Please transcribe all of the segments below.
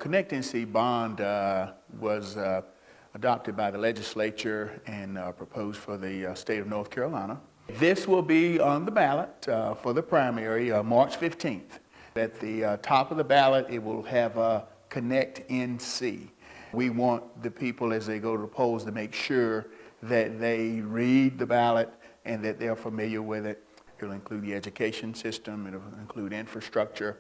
connect.nc bond was adopted by the legislature and proposed for the state of North Carolina. This will be on the ballot for the primary March 15th. At the top of the ballot, it will have connect.nc. We want the people as they go to the polls to make sure that they read the ballot and that they're familiar with it. It'll include the education system, it'll include infrastructure,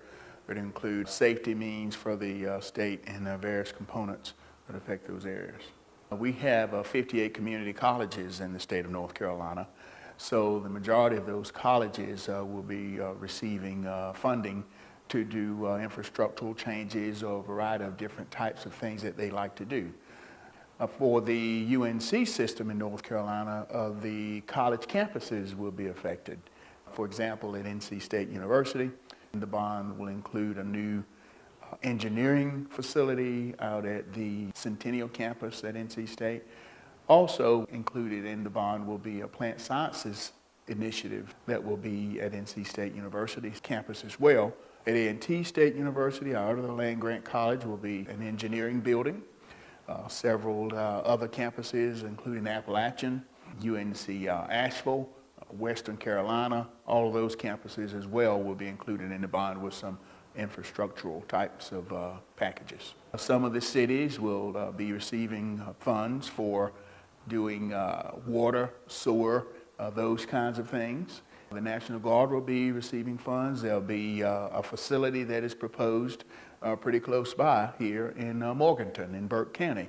it'll include safety means for the state and various components that affect those areas. We have 58 community colleges in the state of North Carolina, so the majority of those colleges will be receiving funding to do infrastructural changes or a variety of different types of things that they like to do. For the UNC system in North Carolina, the college campuses will be affected. For example, at NC State University, the bond will include a new engineering facility out at the Centennial campus at NC State. Also included in the bond will be a plant sciences initiative that will be at NC State University's campus as well. At A&T State University, our other land-grant college, will be an engineering building. Several other campuses, including Appalachian, UNC Asheville, Western Carolina, all of those campuses as well will be included in the bond with some infrastructural types of packages. Some of the cities will be receiving funds for doing water, sewer, those kinds of things. The National Guard will be receiving funds. There'll be a facility that is proposed pretty close by here in Morganton in Burke County.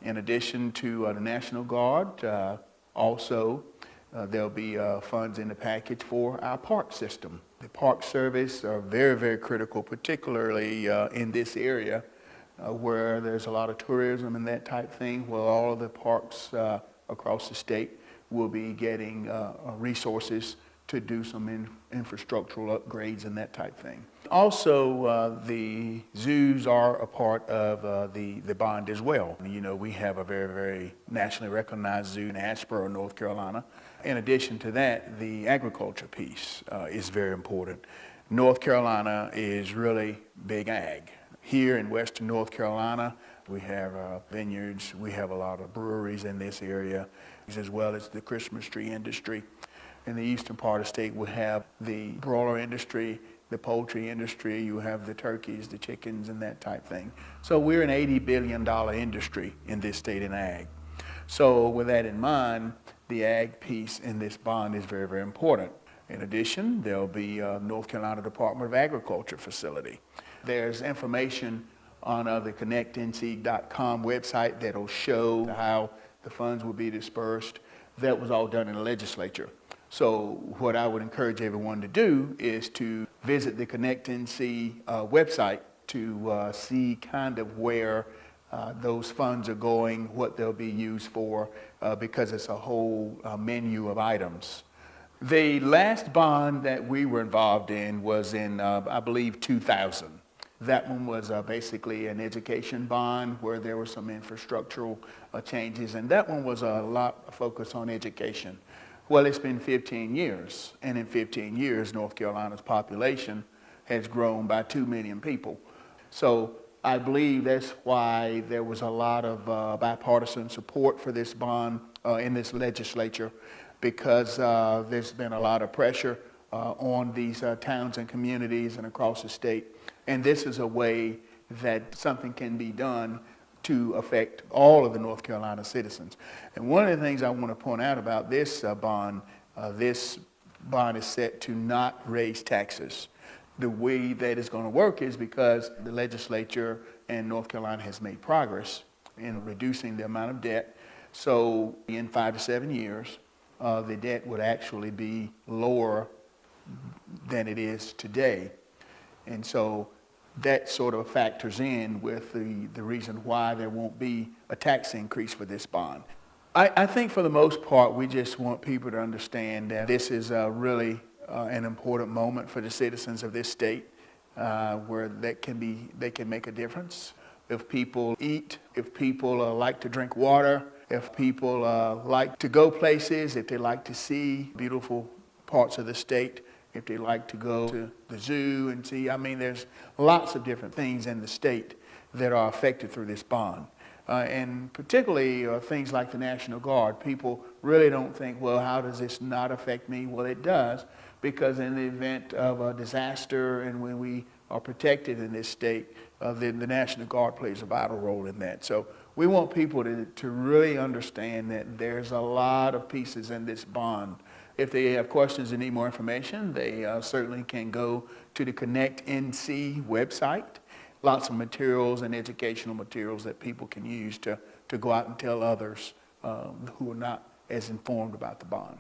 In addition to the National Guard, also there'll be funds in the package for our park system. The Park Service are very, very critical, particularly in this area where there's a lot of tourism and that type thing, where all of the parks across the state will be getting resources to do some infrastructural upgrades and that type thing. Also, the zoos are a part of the bond as well. You know, we have a very, very nationally recognized zoo in Asheboro, North Carolina. In addition to that, the agriculture piece is very important. North Carolina is really big ag. Here in western North Carolina, we have vineyards, we have a lot of breweries in this area, as well as the Christmas tree industry. In the eastern part of the state, we have the broiler industry, the poultry industry, you have the turkeys, the chickens, and that type thing. So we're an $80 billion industry in this state in ag. So with that in mind, the ag piece in this bond is very, very important. In addition, there'll be a North Carolina Department of Agriculture facility. There's information on the connect.nc.gov website that'll show how the funds will be dispersed. That was all done in the legislature. So what I would encourage everyone to do is to visit the Connect.nc website to see kind of where those funds are going, what they'll be used for, because it's a whole menu of items. The last bond that we were involved in was in, I believe, 2000. That one was basically an education bond where there were some infrastructural changes, and that one was a lot of focus on education. Well, it's been 15 years, and in 15 years, North Carolina's population has grown by 2 million people. So I believe that's why there was a lot of bipartisan support for this bond in this legislature, because there's been a lot of pressure on these towns and communities and across the state. And this is a way that something can be done to affect all of the North Carolina citizens. And one of the things I want to point out about this bond is set to not raise taxes. The way that it's going to work is because the legislature in North Carolina has made progress in reducing the amount of debt. So in 5 to 7 years, the debt would actually be lower than it is today. And so that sort of factors in with the reason why there won't be a tax increase for this bond. I think for the most part, we just want people to understand that this is really an important moment for the citizens of this state, where they can make a difference. If people eat, if people like to drink water, if people like to go places, if they like to see beautiful parts of the state, if they like to go to the zoo and see, I mean, there's lots of different things in the state that are affected through this bond. And particularly things like the National Guard, people really don't think, well, how does this not affect me? Well, it does, because in the event of a disaster and when we are protected in this state, then the National Guard plays a vital role in that. So we want people to really understand that there's a lot of pieces in this bond. If they have questions and need more information, they certainly can go to the Connect.nc website. Lots of materials and educational materials that people can use to go out and tell others who are not as informed about the bond.